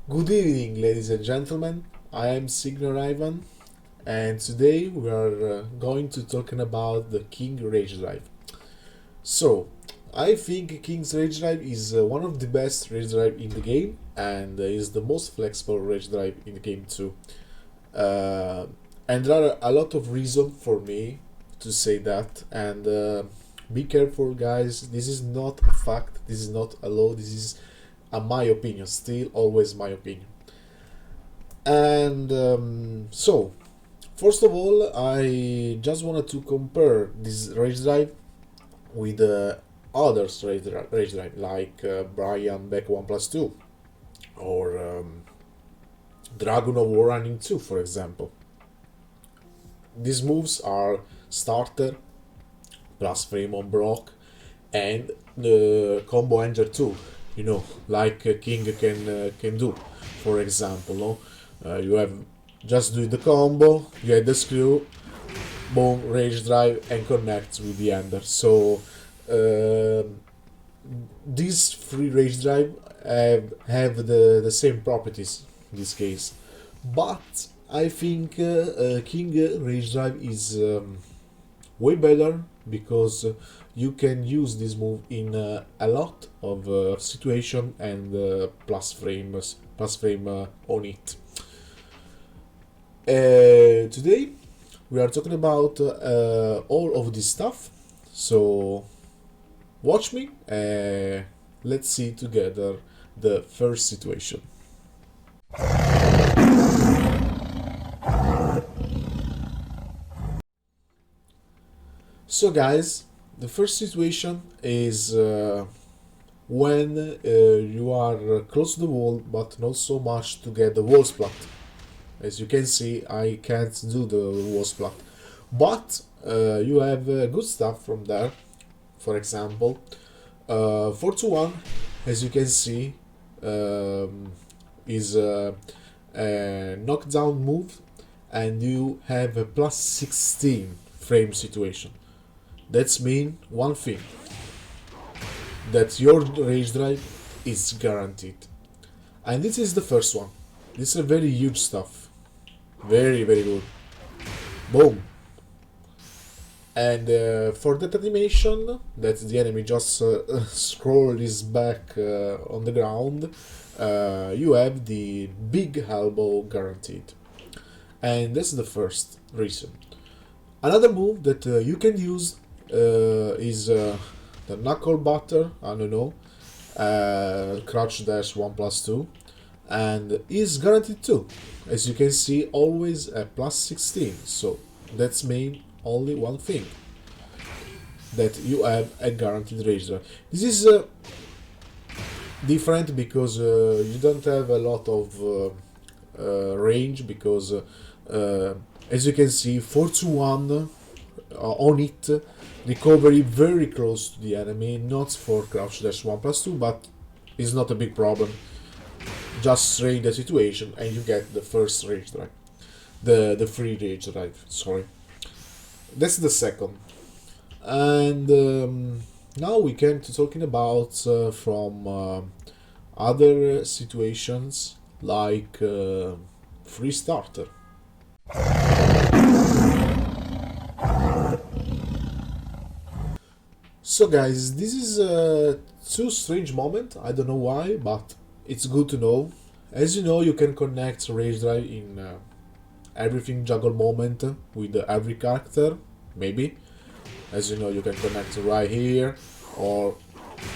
Good evening, ladies and gentlemen. I am Signor Ivan, and today we are going to talking about the King Rage Drive. So, I think King's Rage Drive is one of the best Rage Drive in the game, and is the most flexible Rage Drive in the game too. Uh, and there are a lot of reasons for me to say that, and be careful, guys. This is not a fact. This is not a law. This is my opinion. Still, always my opinion. And first of all, I just wanted to compare this Rage Drive with others Rage Drive, like Brian Beck 1 plus 2, or Dragon of War Running 2, for example. These moves are starter, plus frame on block, and the combo ender too, like King can do. For example, no? You have just do the combo, you have the screw, boom, rage drive, and connect with the ender. So these three rage drive have the same properties in this case, but I think King rage drive is way better because you can use this move in a lot of situation and plus frame on it. Today we are talking about all of this stuff, so watch me. Let's see together the first situation. So guys, the first situation is when you are close to the wall but not so much to get the wall splat. As you can see, I can't do the wall splat, but you have good stuff from there. For example, 4-1, as you can see, is a knockdown move, and you have a plus 16 frame situation. That's mean one thing, that your rage drive is guaranteed. And this is the first one. This is a very huge stuff. Very, very good. Boom. And for that animation, that the enemy just scroll his back on the ground, you have the big elbow guaranteed. And that's the first reason. Another move that you can use is the knuckle butter, I don't know, crouch dash 1 plus 2, and is guaranteed too. As you can see, always a plus 16, so that's mean only one thing, that you have a guaranteed rage drive. This is different because you don't have a lot of range, because as you can see, 4-1 on it, recovery very close to the enemy, not for crouch dash 1 plus 2, but it's not a big problem. Just strain the situation and you get the first rage drive, the free rage drive, sorry. That's the second. And now we came to talking about from other situations, like free starter. So guys, this is a too strange moment, I don't know why, but it's good to know. As you know, you can connect rage drive in everything juggle moment with every character, maybe. As you know, you can connect right here or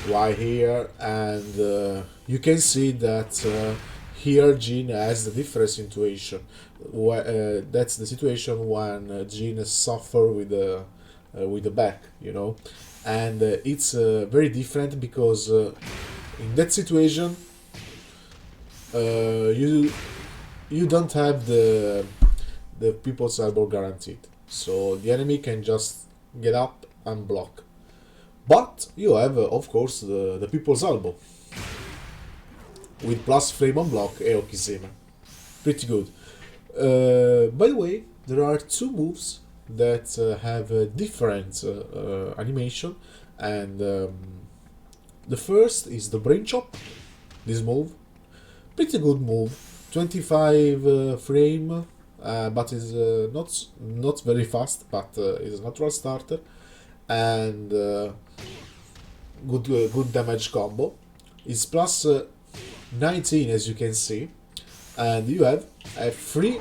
right here, and you can see that here Jean has the different situation. That's the situation when Jean suffer with the back, and it's very different because in that situation you don't have the people's elbow guaranteed, so the enemy can just get up and block. But you have, of course, the people's elbow with plus frame on block Eokizeme. Pretty good. By the way, there are two moves that have a different animation, and the first is the brain chop. This move Pretty good move. 25 frame, but is not very fast, but is a natural starter, and good damage combo. It's plus 19 as you can see, and you have a free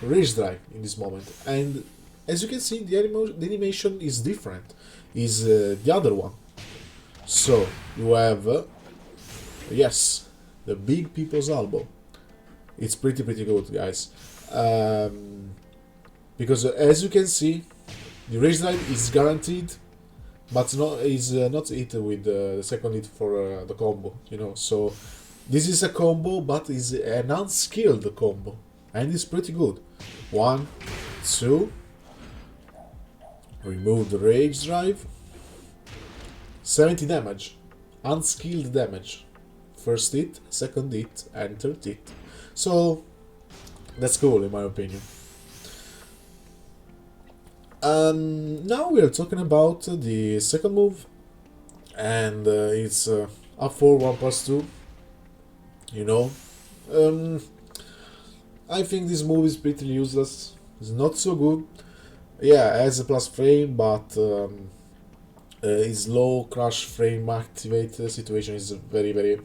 rage drive in this moment. And as you can see, the animation is different, is the other one. So you have yes, the big people's elbow. It's pretty good, guys. Because as you can see, the rage drive is guaranteed, but not hit with the second hit for the combo. You know, so this is a combo, but is an unskilled combo, and it's pretty good. 1, 2. Remove the rage drive. 70 damage, unskilled damage. First hit, second hit, and third hit. So that's cool in my opinion. Now we are talking about the second move, and it's up for 1+2. You know, I think this move is pretty useless. It's not so good. Yeah, has a plus frame, but his low crush frame activate situation is very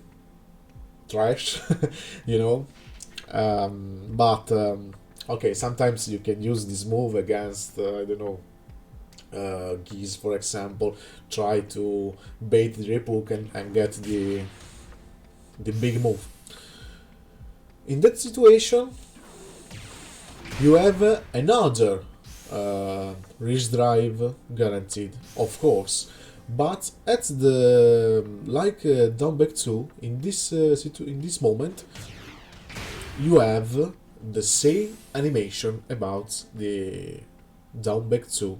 trash. You know, but okay, sometimes you can use this move against I don't know, geese for example. Try to bait the repook and get the big move. In that situation, you have another rage drive guaranteed, of course, but at the down back 2 in this moment, you have the same animation about the down back 2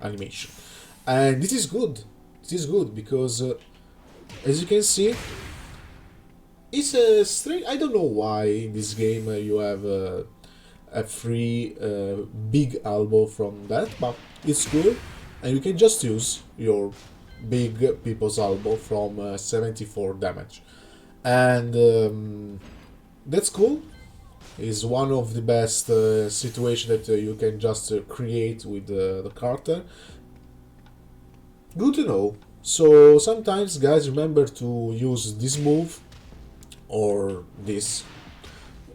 animation, and this is good. This is good because as you can see, it's a straight. I don't know why in this game you have a free big elbow from that, but it's cool, and you can just use your big people's elbow from 74 damage, and that's cool. Is one of the best situations that you can just create with the Carter. Good to know. So sometimes, guys, remember to use this move or this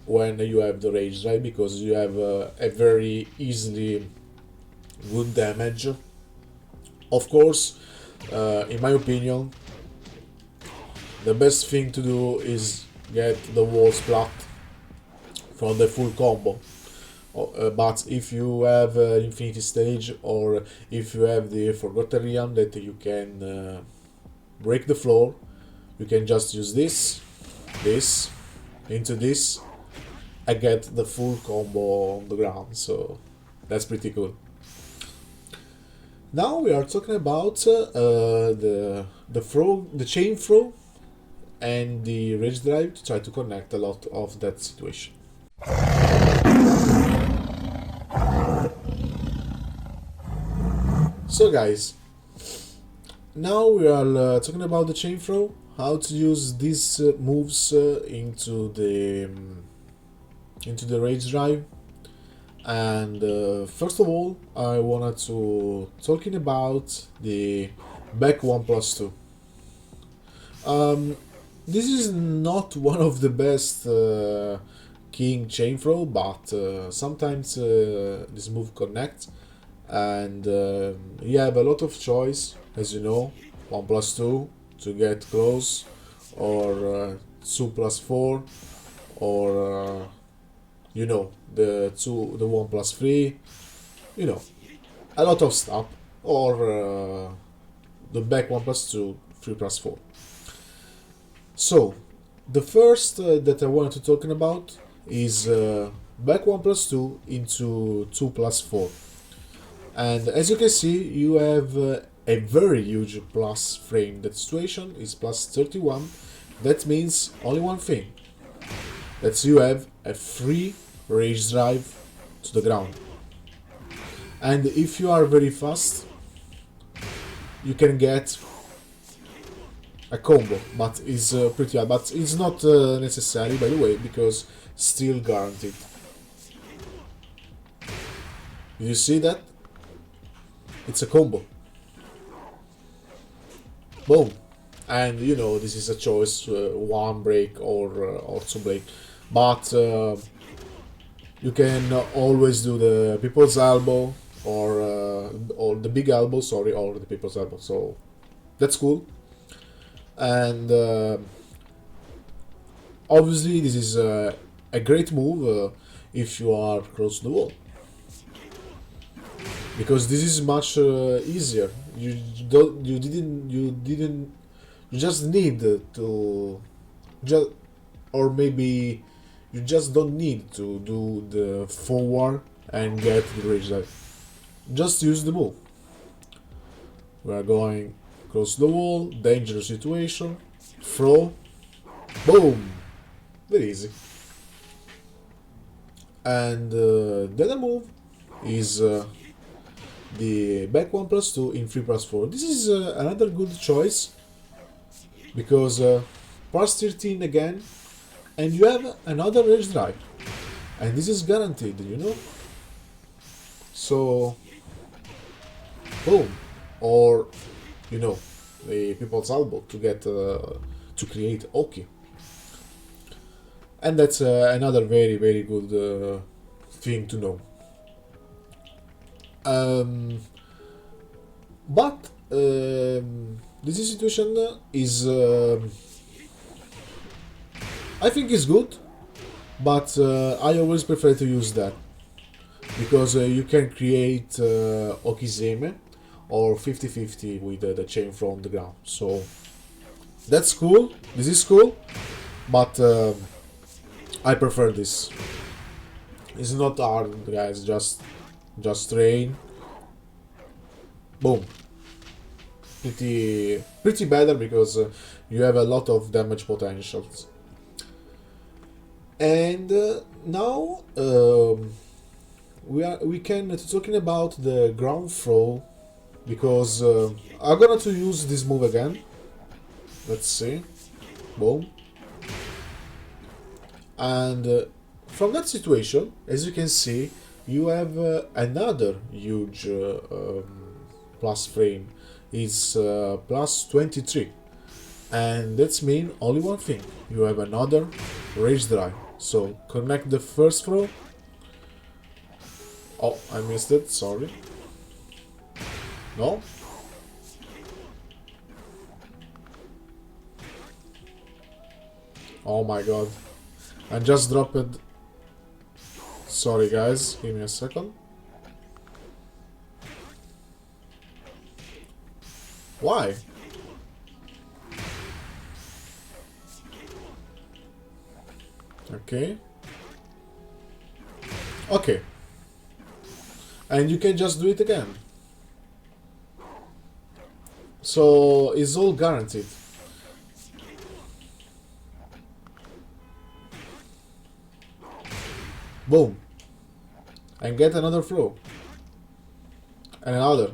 when you have the rage drive, because you have a very easily good damage. Of course, in my opinion, the best thing to do is get the wall splat from the full combo. But if you have Infinity Stage, or if you have the Forgotten Realm that you can break the floor, you can just use this into this, and get the full combo on the ground. So that's pretty cool. Now we are talking about the chain throw and the rage drive to try to connect a lot of that situation. So guys, now we are talking about the chain throw, how to use these moves into the rage drive. And first of all, I wanted to talking about the back 1+2. This is not one of the best king chain throw, but sometimes this move connects, and you have a lot of choice, as you know, 1+2 to get close, or 2+4, or you know, the 1+3, you know, a lot of stuff, or the back 1+2, 3+4. So the first that I wanted to talk about is back 1+2 into 2+4, and as you can see, you have a very huge plus frame. That situation is plus 31. That means only one thing, that you have a free rage drive to the ground, and if you are very fast, you can get a combo, but it's pretty hard. But it's not necessary, by the way, because still guaranteed. You see that? It's a combo. Boom. And you know, this is a choice, one break or two break. But you can always do the people's elbow or the big elbow, sorry, or the people's elbow. So that's cool. And obviously this is a great move if you are close to the wall, because this is much easier. You just need to just, or maybe you just don't need to do the forward and get the rage dive. Just use the move. We are going close to the wall, dangerous situation, throw, boom, very easy. And the other move is the back 1+2 in 3+4. This is another good choice, because +13 again, and you have another rage drive, and this is guaranteed, you know. So boom, or you know, the people's elbow to get to create Oki, and that's another very good thing to know. But this situation is I think is good, but I always prefer to use that, because you can create Okizeme or 50-50 with the chain from the ground. So that's cool, this is cool, but I prefer this. It's not hard, guys, just train. Boom. Pretty better, because you have a lot of damage potentials. And now we can talking about the ground throw, because I'm gonna to use this move again. Let's see. Boom. And from that situation, as you can see, you have another huge plus frame. It's plus 23, and that's mean only one thing: you have another rage drive. So connect the first throw. Oh, I missed it, sorry. No? Oh my god. I just dropped it. Sorry guys, give me a second. Why? Okay. Okay. And you can just do it again. So it's all guaranteed. Boom. And get another throw. And another.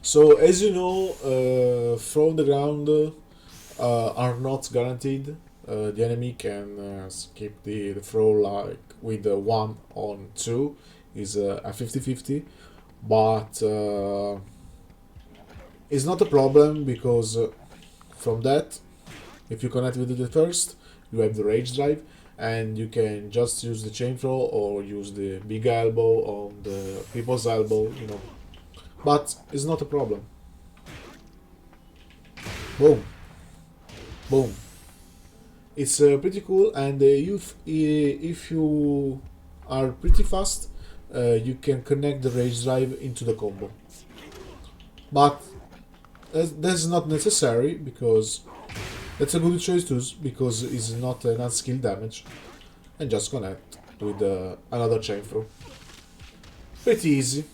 So as you know, from the ground are not guaranteed. The enemy can skip the throw, like with the 1 on 2 is a 50-50, but it's not a problem, because from that, if you connect with the first, you have the rage drive, and you can just use the chain throw or use the big elbow on the people's elbow, you know, but it's not a problem. Boom. Boom. It's pretty cool, and if you are pretty fast, you can connect the rage drive into the combo. But that's not necessary, because that's a good choice too, because it's not an unskilled damage, and just connect with another chain throw. Pretty easy,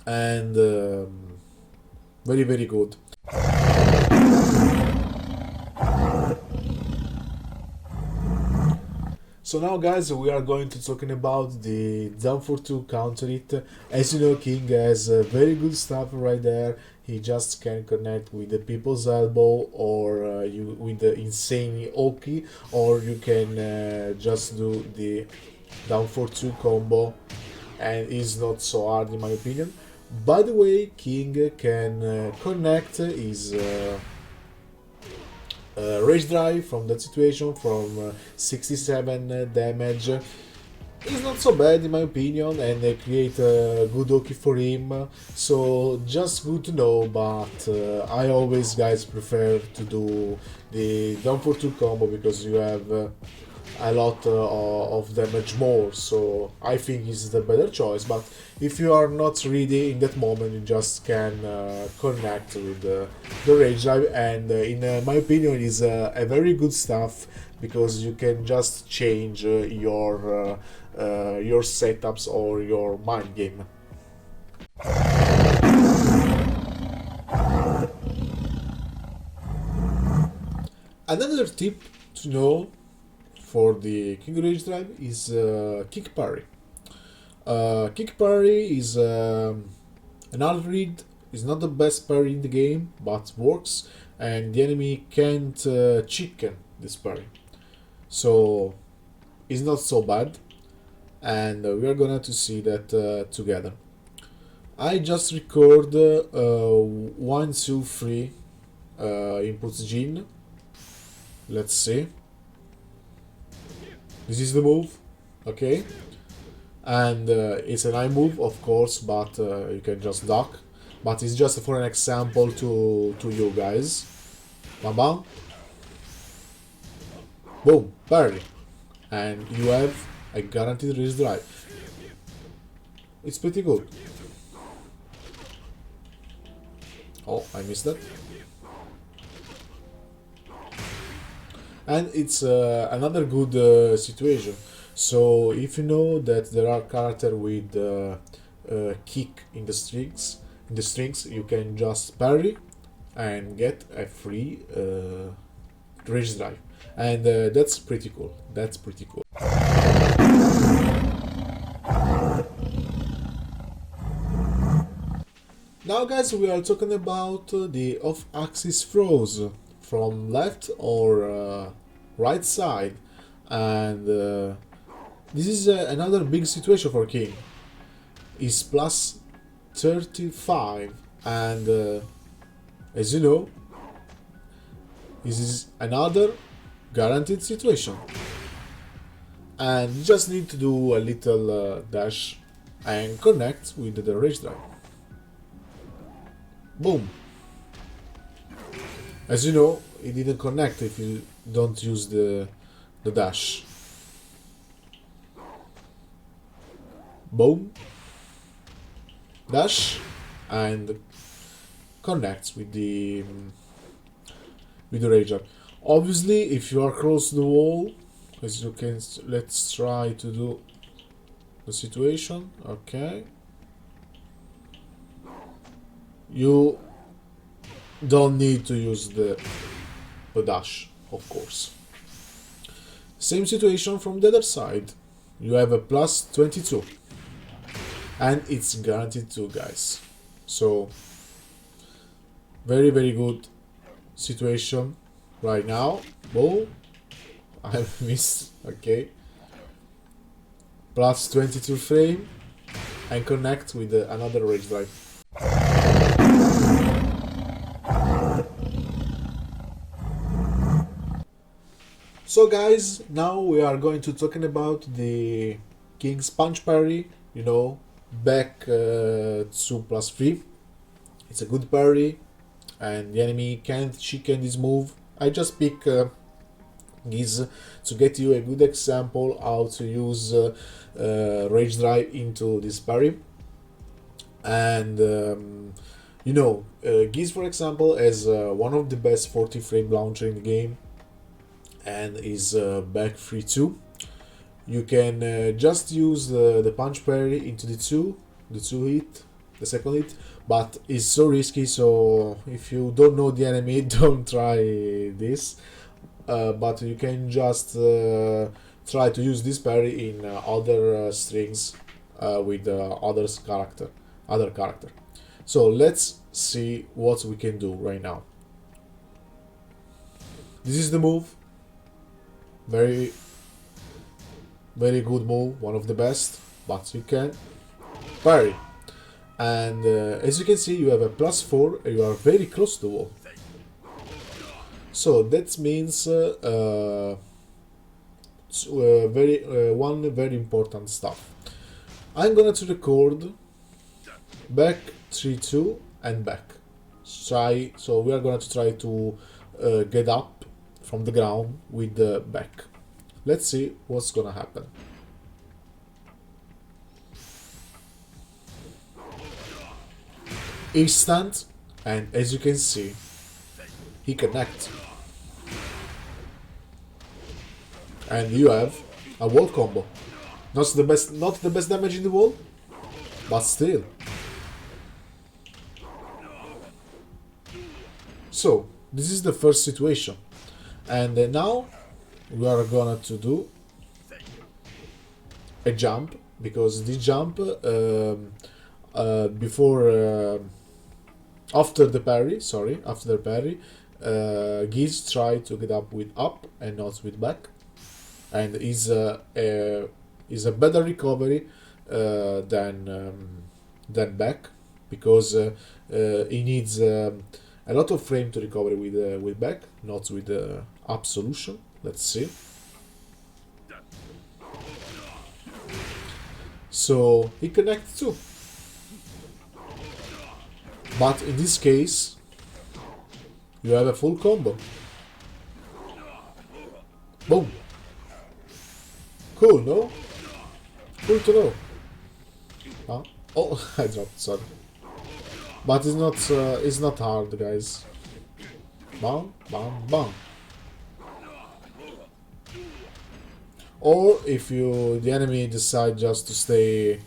and very good. So now guys, we are going to talking about the down for 2 counter hit. As you know, King has very good stuff right there. He just can connect with the people's elbow, or you with the insane Oki, or you can just do the down for 2 combo, and it's not so hard in my opinion. By the way, King can connect his rage drive from that situation from 67 damage. It's not so bad in my opinion, and they create a good Oki for him, so just good to know. But I always, guys, prefer to do the down for 2 combo because you have a lot of damage more, so I think it's the better choice. But if you are not ready in that moment, you just can connect with the rage drive, and in my opinion is a very good stuff because you can just change your setups or your mind game. Another tip to know for the King Rage Drive is Kick Parry. Kick Parry is an hard read, is not the best parry in the game, but works, and the enemy can't chicken this parry. So it's not so bad, and we are gonna to see that together. I just record 1, 2, 3 inputs gene. Let's see. This is the move, okay, and it's an eye move, of course, but you can just duck. But it's just for an example to you guys. Bam bam, boom, parry, and you have a guaranteed release drive. It's pretty good. Oh, I missed that. And it's another good situation. So if you know that there are characters with kick in the strings, you can just parry and get a free rage drive, and that's pretty cool. That's pretty cool. Now, guys, we are talking about the off-axis throws from left or right side, and this is another big situation for King. He's plus 35, and as you know, this is another guaranteed situation, and you just need to do a little dash and connect with the rage drive. Boom. As you know, it didn't connect if you don't use the dash. Boom. Dash and connects with the rage. Obviously, if you are close to the wall, as you can, let's try to do the situation. Okay. You don't need to use the dash, of course. Same situation from the other side. You have a plus 22, and it's guaranteed to, guys. So very good situation right now. Oh, I missed. Okay, plus 22 frame and connect with another rage drive. So guys, now we are going to talking about the King's Punch Parry, you know, back 2 plus 3. It's a good parry, and the enemy can't chicken this move. I just pick this to get you a good example how to use Rage Drive into this parry. And you know, Giz, for example, has one of the best 40 frame launcher in the game, and is back 3-2. You can just use the punch parry into the two hit, the second hit, but it's so risky, so if you don't know the enemy, don't try this. But you can just try to use this parry in other strings with other character. So let's see what we can do right now. This is the move. Very good move, one of the best, but you can parry. And as you can see, you have a +4 and you are very close to the wall. So that means one very important stuff. I'm gonna to record back 3-2 and back. So we are gonna to try to get up from the ground with the back. Let's see what's gonna happen. Instant, and as you can see, he connects. And you have a wall combo. Not the best damage in the wall, but still. So this is the first situation, and now we are gonna to do a jump, because this jump after the parry, Giz try to get up with up and not with back, and is a better recovery than back, because he needs a lot of frame to recover with back, not with up solution. Let's see. So he connects too. But in this case, you have a full combo. Boom. Cool, no? Cool to know. Huh? Oh, I dropped, sorry. But it's not hard, guys. Bam, bam, bam. Or if the enemy decide just to stay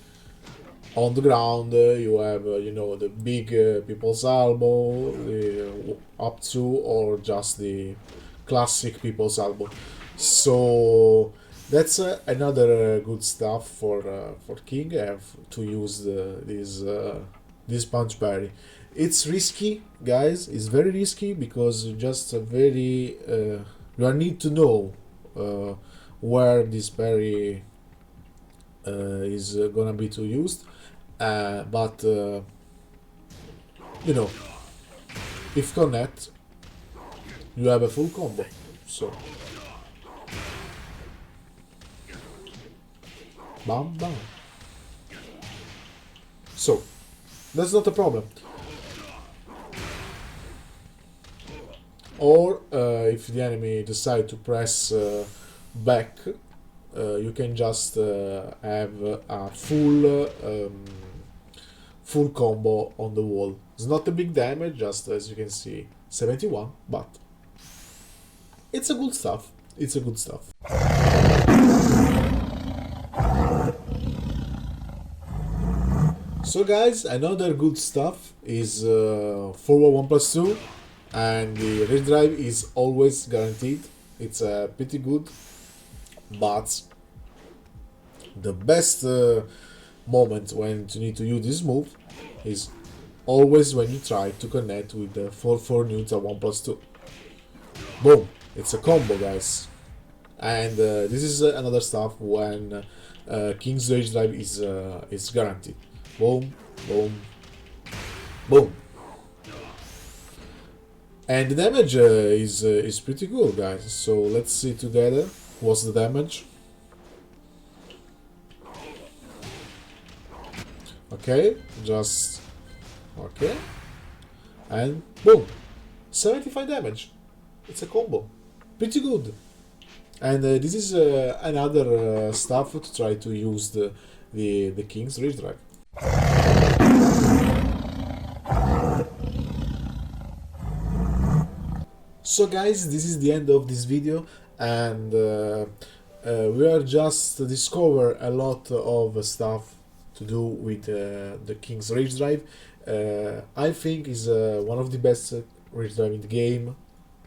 on the ground, you have the big people's elbow, the up to, or just the classic people's elbow. So that's another good stuff for King to use this punch parry. It's risky, guys. It's very risky, because you need to know where this parry is gonna be used. But if connect, you have a full combo. So bam bam. So that's not a problem. Or if the enemy decide to press back, you can just have a full combo on the wall. It's not a big damage, just as you can see, 71, but it's a good stuff. It's a good stuff. So guys, another good stuff is forward 1+2, and the rage drive is always guaranteed. It's pretty good, but the best moment when you need to use this move is always when you try to connect with the 4/4 neutral 1+2. Boom! It's a combo, guys. And this is another stuff when King's Rage Drive is guaranteed. Boom, boom, boom. And the damage is pretty good, guys. So let's see together what's the damage. Okay, just okay, and boom, 75 damage. It's a combo, pretty good. And this is another stuff to try to use the King's Rage Drive. So guys, this is the end of this video, and we are just discover a lot of stuff to do with the King's Rage Drive. I think is one of the best Rage Drive in the game.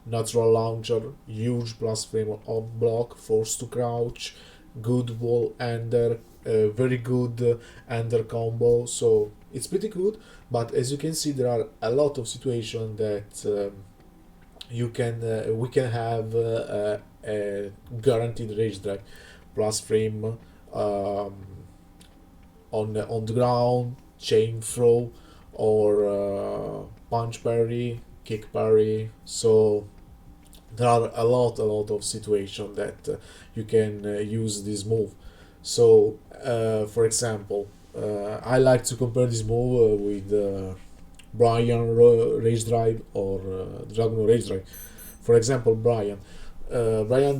natural launcher, huge plus frame on block, force to crouch, good wall ender, very good ender combo. So it's pretty good, but as you can see, there are a lot of situations that we can have a guaranteed rage drive, plus frame on the ground, chain throw, or punch parry, kick parry. So there are a lot of situations that you can use this move. So for example, I like to compare this move with Brian Rage Drive or Dragon Rage Drive. For example, Brian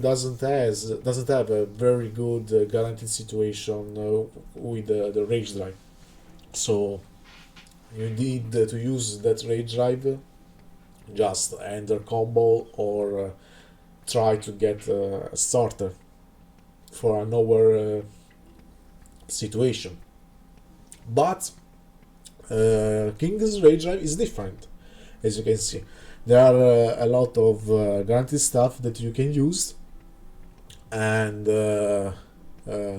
doesn't have a very good guaranteed situation with the Rage Drive. So you need to use that Rage Drive, just enter combo or try to get a starter for another situation. But King's Rage Drive is different, as you can see. There are a lot of guaranteed stuff that you can use, and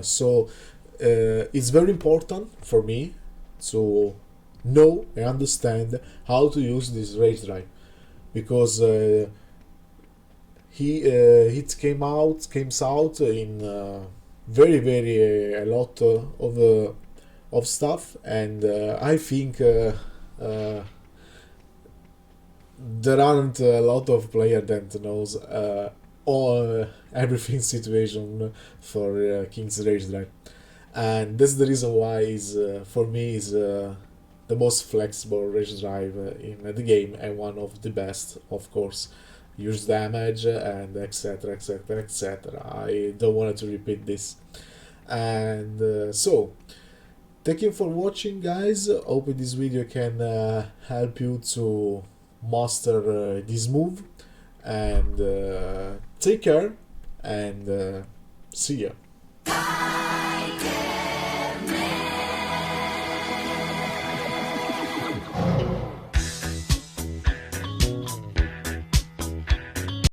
so it's very important for me to know and understand how to use this Rage Drive, because it came out in very a lot of stuff, and I think there aren't a lot of player that knows all everything situation for King's Rage Drive, and that's the reason why is for me is the most flexible Rage Drive in the game, and one of the best, of course. Use damage and etc etc. I don't want to repeat this, and so thank you for watching, guys. Hope this video can help you to master this move, and take care, and see ya.